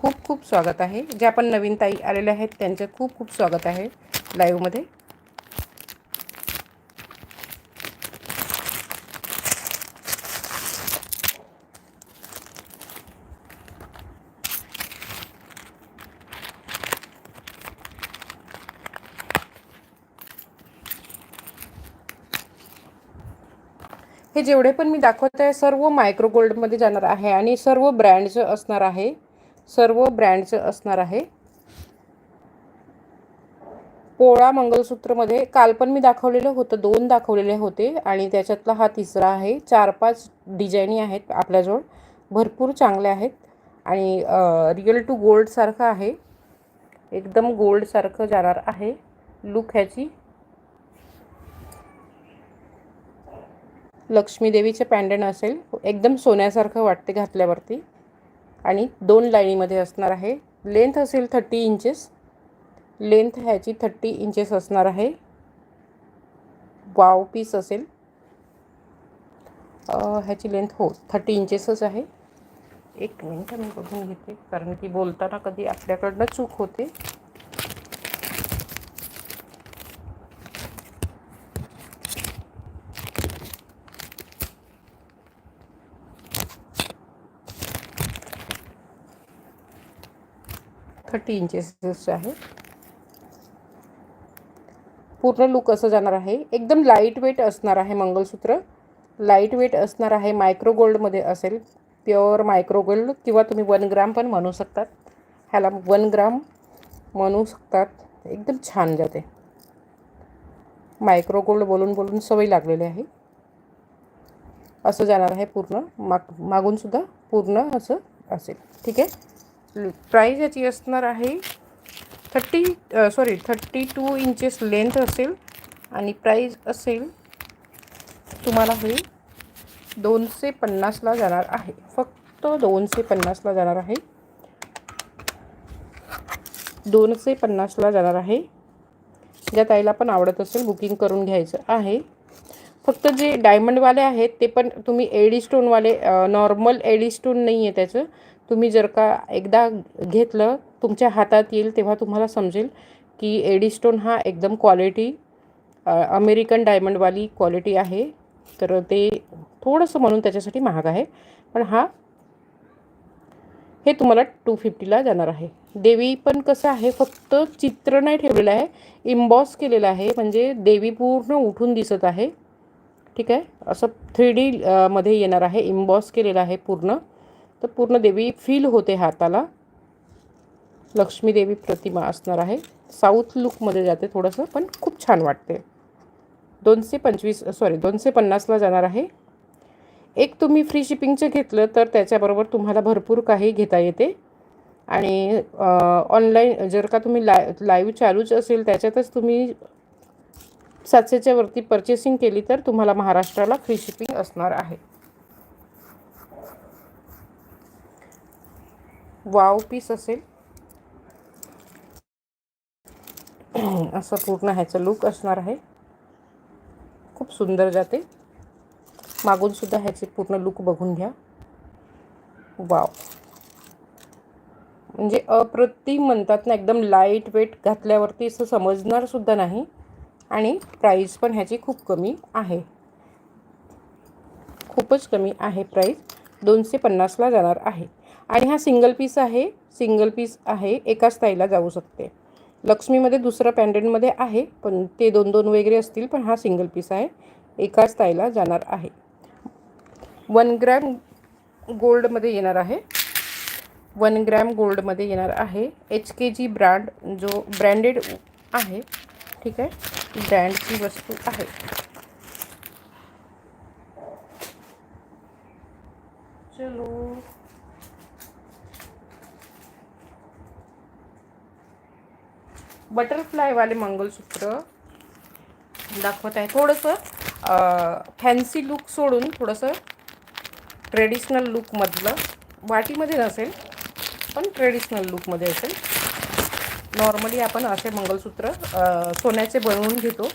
खूप खूप स्वागत आहे. ज्या पण नवीन ताई आलेल्या आहेत त्यांचे खूप खूप स्वागत आहे लाईव्हमध्ये. हे जेवढे पण मी दाखवत आहे सर्व मायक्रो गोल्डमध्ये जाणार आहे आणि सर्व ब्रँडचं असणार आहे. सर्व ब्रँडचं असणार आहे. पोळा मंगळसूत्रमध्ये काल पण मी दाखवलेलं होतं, 2 दाखवलेले होते आणि त्याच्यातला हा तिसरा आहे. 4-5 डिझाईनी आहेत आपल्याजवळ, भरपूर चांगले आहेत आणि रिअल टू गोल्ड सारखं आहे. एकदम गोल्ड सारखं जाणार आहे लुक ह्याची. लक्ष्मी देवीचे पॅन्डंट असेल, एकदम सोन्यासारखं वाटते घातल्यावरती आणि 2 लाईनीमध्ये असणार आहे. लेंथ असेल 30 इंचेस. लेंथ ह्याची 30 इंचेस असणार आहे. वाव पीस असेल. ह्याची लेंथ 30 इंचेसच आहे. एक मिनिट मी बघून घेते, कारण की बोलताना कधी आपल्याकडनं चूक होते. थर्टी इंचेस आहे. पूर्ण लुक असं जाणार आहे. एकदम लाईट वेट असणार आहे मंगळसूत्र. लाईट वेट असणार आहे. मायक्रो गोल्डमध्ये असेल, प्युअर मायक्रो गोल्ड किंवा तुम्ही 1 ग्राम पण म्हणू शकतात. ह्याला 1 ग्राम म्हणू शकतात. एकदम छान जाते. मायक्रो गोल्ड बोलून बोलून सवय लागलेली आहे. असं जाणार आहे पूर्ण. मागून सुद्धा पूर्ण असं असेल. ठीक आहे. प्राईस याची असणार आहे 32 इंचेस लेंथ असेल आणि प्राईस असेल तुम्हाला हे 250ला जाणार आहे. फक्त 250ला जाणार आहे. 250ला जाणार आहे. ज्या ताईला पण आवडत असेल बुकिंग करून घ्यायचं आहे. फक्त जे डायमंडवाले आहेत ते पण तुम्ही एडी स्टोनवाले, नॉर्मल एडी स्टोन नाही आहे त्याचं. तुम्ही जर का एकदा घेतलं तुमच्या हातात येईल तेव्हा तुम्हाला समजेल की एडी स्टोन हा एकदम क्वालिटी अमेरिकन डायमंडवाली क्वालिटी आहे. तर ते थोडंसं म्हणून त्याच्यासाठी महाग आहे. पण हे तुम्हाला 250ला जाणार आहे. देवी पण कसं आहे, फक्त चित्र नाही ठेवलेलं आहे, इम्बॉस केलेलं आहे. म्हणजे देवी पूर्ण उठून दिसत आहे. ठीक आहे. असं 3D मध्ये येणार आहे. इम्बॉस केलेलं आहे पूर्ण. तर पूर्ण देवी फील होते हाताला. लक्ष्मी देवी प्रतिमा असणार आहे. साऊथ लुकमध्ये जाते थोडंसं, पण खूप छान वाटते. 250ला जाणार आहे. एक तुम्ही फ्री शिपिंगचं घेतलं तर त्याच्याबरोबर तुम्हाला भरपूर काही घेता येते. आणि ऑनलाईन जर का तुम्ही लाईव्ह चालूच असेल त्याच्यातच तुम्ही 700च्या वरती परचेसिंग केली तर तुम्हाला महाराष्ट्राला फ्री शिपिंग असणार आहे. वाव पीस असेल. असं पूर्ण ह्याचं लुक असणार आहे. खूप सुंदर जाते. मागून सुद्धा ह्याचे पूर्ण लुक बघून घ्या. वाव, म्हणजे अप्रतिम म्हणतात ना, एकदम लाईट वेट घातल्यावरती असं समजणार सुद्धा नाही. आणि प्राईस पण ह्याची खूप कमी आहे. खूपच कमी आहे प्राईस. 250ला जाणार आहे. आणि हा सिंगल पीस आहे. सिंगल पीस आहे. एकाच ताईला जाऊ शकते. लक्ष्मीमध्ये दुसरं पॅन्डंटमध्ये आहे, पण ते 2-2 वगैरे असतील. पण हा सिंगल पीस आहे. एकाच ताईला जाणार आहे. 1 ग्रॅम गोल्डमध्ये येणार आहे. 1 ग्रॅम गोल्डमध्ये येणार आहे. HKG ब्रँड, जो ब्रँडेड आहे. ठीक आहे. ब्रँडची वस्तू आहे. चलो, बटरफ्लायवाले मंगळसूत्र दाखवत आहे. थोडंसं फॅन्सी लुक सोडून थोडंसं ट्रेडिशनल लुकमधलं. वाटीमध्ये नसेल पण ट्रेडिशनल लुकमध्ये असेल. नॉर्मली आपण असे मंगळसूत्र सोन्याचे बनवून घेतो.